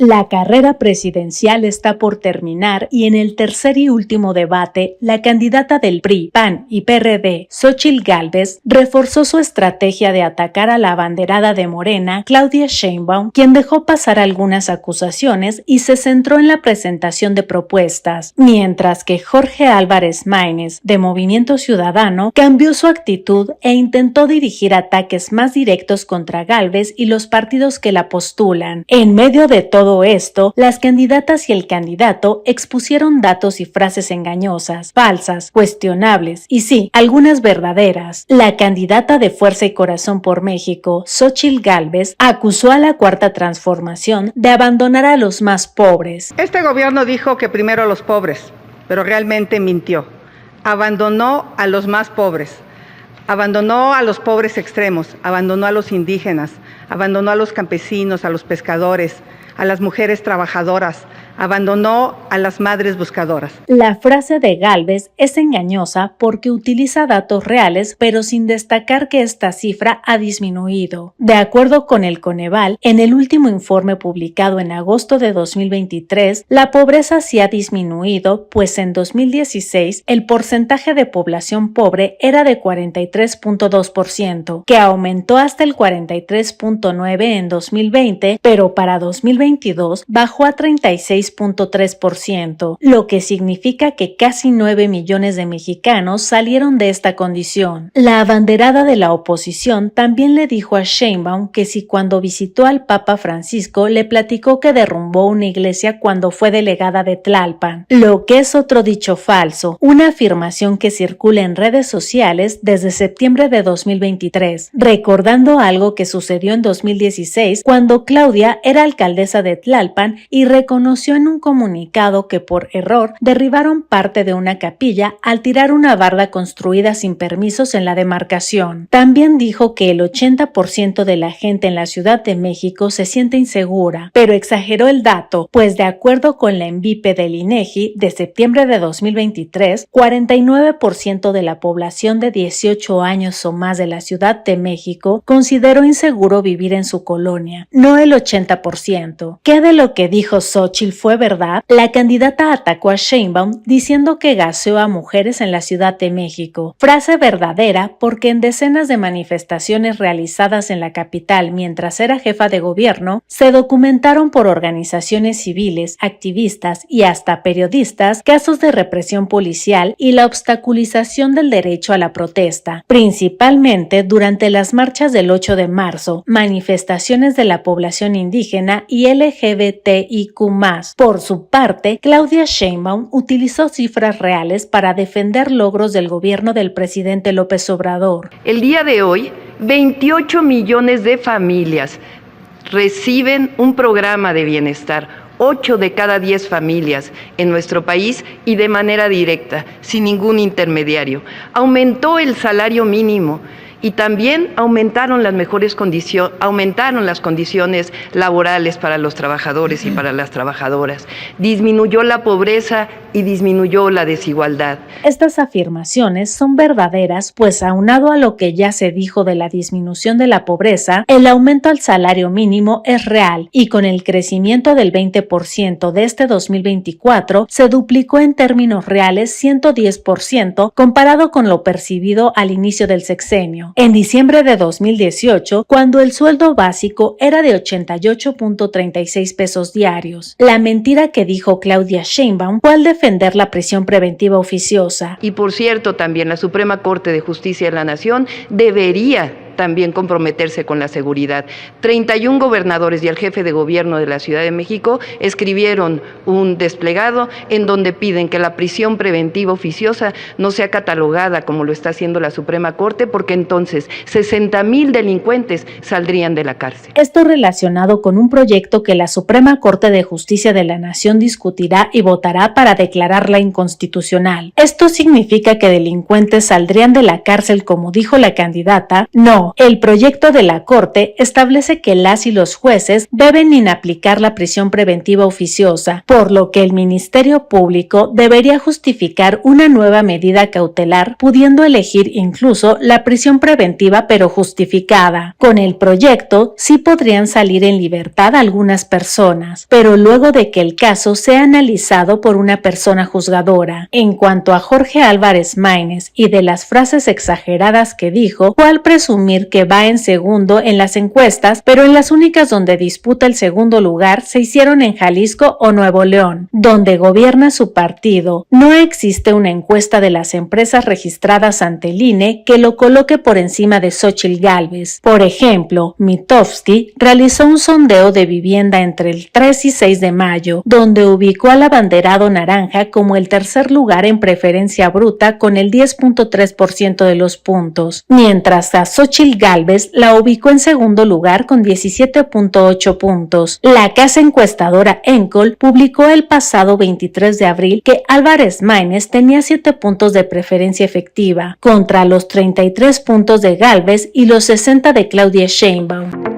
La carrera presidencial está por terminar y en el tercer y último debate, la candidata del PRI, PAN y PRD, Xóchitl Gálvez, reforzó su estrategia de atacar a la abanderada de Morena, Claudia Sheinbaum, quien dejó pasar algunas acusaciones y se centró en la presentación de propuestas, mientras que Jorge Álvarez Maínez, de Movimiento Ciudadano, cambió su actitud e intentó dirigir ataques más directos contra Gálvez y los partidos que la postulan. En medio de todo esto, las candidatas y el candidato expusieron datos y frases engañosas, falsas, cuestionables y sí, algunas verdaderas. La candidata de Fuerza y Corazón por México, Xóchitl Gálvez, acusó a la Cuarta Transformación de abandonar a los más pobres. Este gobierno dijo que primero los pobres, pero realmente mintió. Abandonó a los más pobres. Abandonó a los pobres extremos, abandonó a los indígenas, abandonó a los campesinos, a los pescadores, a las mujeres trabajadoras, abandonó a las madres buscadoras. La frase de Gálvez es engañosa porque utiliza datos reales, pero sin destacar que esta cifra ha disminuido. De acuerdo con el Coneval, en el último informe publicado en agosto de 2023, la pobreza sí ha disminuido, pues en 2016 el porcentaje de población pobre era de 43.2%, que aumentó hasta el 43.9% en 2020, pero para 2022 bajó a 36.3%, lo que significa que casi 9 millones de mexicanos salieron de esta condición. La abanderada de la oposición también le dijo a Sheinbaum que si cuando visitó al Papa Francisco le platicó que derrumbó una iglesia cuando fue delegada de Tlalpan, lo que es otro dicho falso, una afirmación que circula en redes sociales desde septiembre de 2023, recordando algo que sucedió en 2016 cuando Claudia era alcaldesa de Tlalpan y reconoció en un comunicado que por error derribaron parte de una capilla al tirar una barda construida sin permisos en la demarcación. También dijo que el 80% de la gente en la Ciudad de México se siente insegura, pero exageró el dato, pues de acuerdo con la ENVIPE del INEGI de septiembre de 2023, 49% de la población de 18 años o más de la Ciudad de México consideró inseguro vivir en su colonia, no el 80%. ¿Qué de lo que dijo Xóchitl fue verdad? La candidata atacó a Sheinbaum diciendo que gaseó a mujeres en la Ciudad de México. Frase verdadera porque en decenas de manifestaciones realizadas en la capital mientras era jefa de gobierno, se documentaron por organizaciones civiles, activistas y hasta periodistas casos de represión policial y la obstaculización del derecho a la protesta, principalmente durante las marchas del 8 de marzo, manifestaciones de la población indígena y LGBTIQ+. Por su parte, Claudia Sheinbaum utilizó cifras reales para defender logros del gobierno del presidente López Obrador. El día de hoy, 28 millones de familias reciben un programa de bienestar. 8 de cada 10 familias en nuestro país y de manera directa, sin ningún intermediario. Aumentó el salario mínimo y también aumentaron las condiciones laborales para los trabajadores y para las trabajadoras. Disminuyó la pobreza y disminuyó la desigualdad. Estas afirmaciones son verdaderas, pues aunado a lo que ya se dijo de la disminución de la pobreza, el aumento al salario mínimo es real y con el crecimiento del 20% de este 2024 se duplicó en términos reales 110% comparado con lo percibido al inicio del sexenio. En diciembre de 2018, cuando el sueldo básico era de 88.36 pesos diarios. La mentira que dijo Claudia Sheinbaum fue al defender la prisión preventiva oficiosa. Y por cierto, también la Suprema Corte de Justicia de la Nación debería también comprometerse con la seguridad. 31 gobernadores y el jefe de gobierno de la Ciudad de México escribieron un desplegado en donde piden que la prisión preventiva oficiosa no sea catalogada como lo está haciendo la Suprema Corte, porque entonces 60,000 delincuentes saldrían de la cárcel. Esto relacionado con un proyecto que la Suprema Corte de Justicia de la Nación discutirá y votará para declararla inconstitucional. ¿Esto significa que delincuentes saldrían de la cárcel como dijo la candidata? No. respondió: el proyecto de la Corte establece que las y los jueces deben inaplicar la prisión preventiva oficiosa, por lo que el Ministerio Público debería justificar una nueva medida cautelar, pudiendo elegir incluso la prisión preventiva pero justificada. Con el proyecto sí podrían salir en libertad algunas personas, pero luego de que el caso sea analizado por una persona juzgadora. En cuanto a Jorge Álvarez Maínez y de las frases exageradas que dijo, fue al presumir que va en segundo en las encuestas, pero en las únicas donde disputa el segundo lugar se hicieron en Jalisco o Nuevo León, donde gobierna su partido. No existe una encuesta de las empresas registradas ante el INE que lo coloque por encima de Xóchitl Gálvez. Por ejemplo, Mitofsky realizó un sondeo de vivienda entre el 3 y 6 de mayo, donde ubicó al abanderado naranja como el tercer lugar en preferencia bruta con el 10.3% de los puntos, mientras a Xóchitl Gálvez la ubicó en segundo lugar con 17.8 puntos. La casa encuestadora Encol publicó el pasado 23 de abril que Álvarez Maínez tenía 7 puntos de preferencia efectiva, contra los 33 puntos de Gálvez y los 60 de Claudia Sheinbaum.